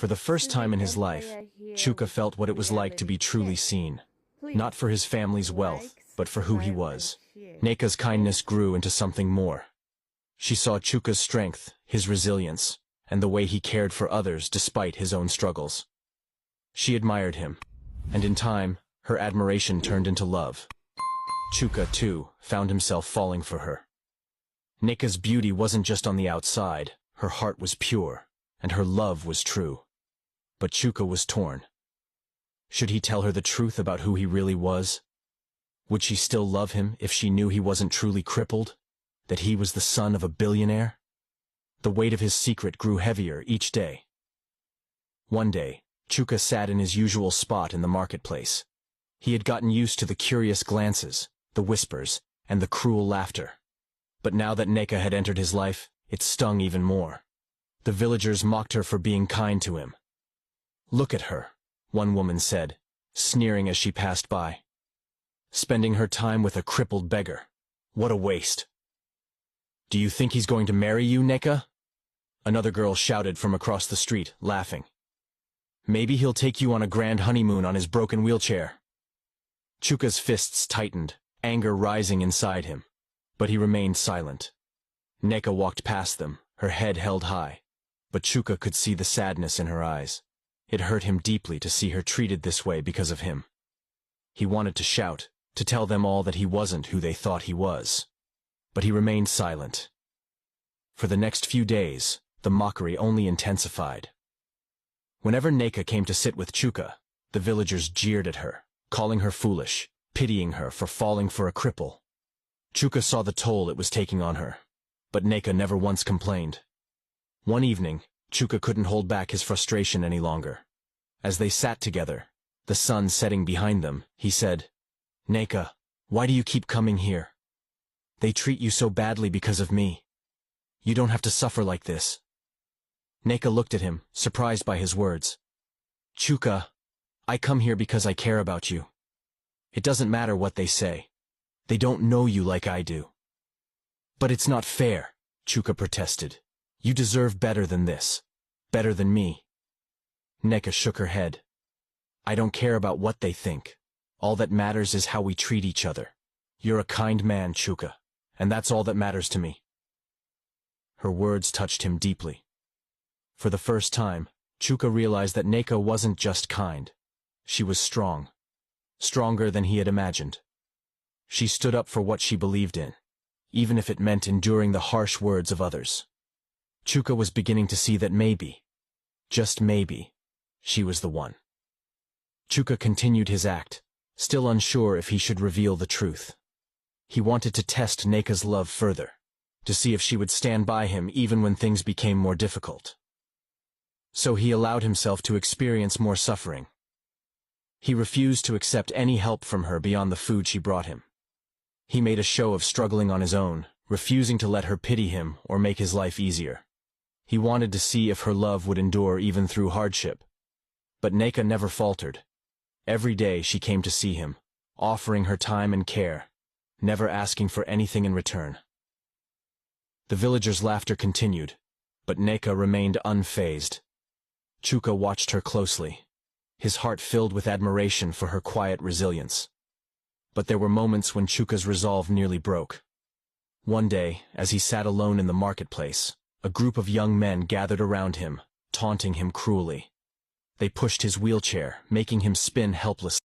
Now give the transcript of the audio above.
For the first time in his life, Chuka felt what it was like to be truly seen. Not for his family's wealth, but for who he was. Neka's kindness grew into something more. She saw Chuka's strength, his resilience, and the way he cared for others despite his own struggles. She admired him, and in time, her admiration turned into love. Chuka, too, found himself falling for her. Neka's beauty wasn't just on the outside, her heart was pure, and her love was true. But Chuka was torn. Should he tell her the truth about who he really was? Would she still love him if she knew he wasn't truly crippled? That he was the son of a billionaire? The weight of his secret grew heavier each day. One day, Chuka sat in his usual spot in the marketplace. He had gotten used to the curious glances, the whispers, and the cruel laughter. But now that Neka had entered his life, it stung even more. The villagers mocked her for being kind to him. "Look at her," one woman said, sneering as she passed by. "Spending her time with a crippled beggar. What a waste." "Do you think he's going to marry you, Neka?" Another girl shouted from across the street, laughing. "Maybe he'll take you on a grand honeymoon on his broken wheelchair." Chuka's fists tightened, anger rising inside him. But he remained silent. Neka walked past them, her head held high. But Chuka could see the sadness in her eyes. It hurt him deeply to see her treated this way because of him. He wanted to shout, to tell them all that he wasn't who they thought he was. But he remained silent. For the next few days, the mockery only intensified. Whenever Neka came to sit with Chuka, the villagers jeered at her, calling her foolish, pitying her for falling for a cripple. Chuka saw the toll it was taking on her, but Neka never once complained. One evening, Chuka couldn't hold back his frustration any longer. As they sat together, the sun setting behind them, he said, "Neka, why do you keep coming here? They treat you so badly because of me. You don't have to suffer like this." Neka looked at him, surprised by his words. "Chuka, I come here because I care about you. It doesn't matter what they say. They don't know you like I do." "But it's not fair," Chuka protested. "You deserve better than this. Better than me." Neka shook her head. "I don't care about what they think. All that matters is how we treat each other. You're a kind man, Chuka, and that's all that matters to me." Her words touched him deeply. For the first time, Chuka realized that Neka wasn't just kind. She was strong. Stronger than he had imagined. She stood up for what she believed in, even if it meant enduring the harsh words of others. Chuka was beginning to see that maybe, just maybe, she was the one. Chuka continued his act, still unsure if he should reveal the truth. He wanted to test Neka's love further, to see if she would stand by him even when things became more difficult. So he allowed himself to experience more suffering. He refused to accept any help from her beyond the food she brought him. He made a show of struggling on his own, refusing to let her pity him or make his life easier. He wanted to see if her love would endure even through hardship. But Neka never faltered. Every day she came to see him, offering her time and care, never asking for anything in return. The villagers' laughter continued, but Neka remained unfazed. Chuka watched her closely, his heart filled with admiration for her quiet resilience. But there were moments when Chuka's resolve nearly broke. One day, as he sat alone in the marketplace, a group of young men gathered around him, taunting him cruelly. They pushed his wheelchair, making him spin helplessly.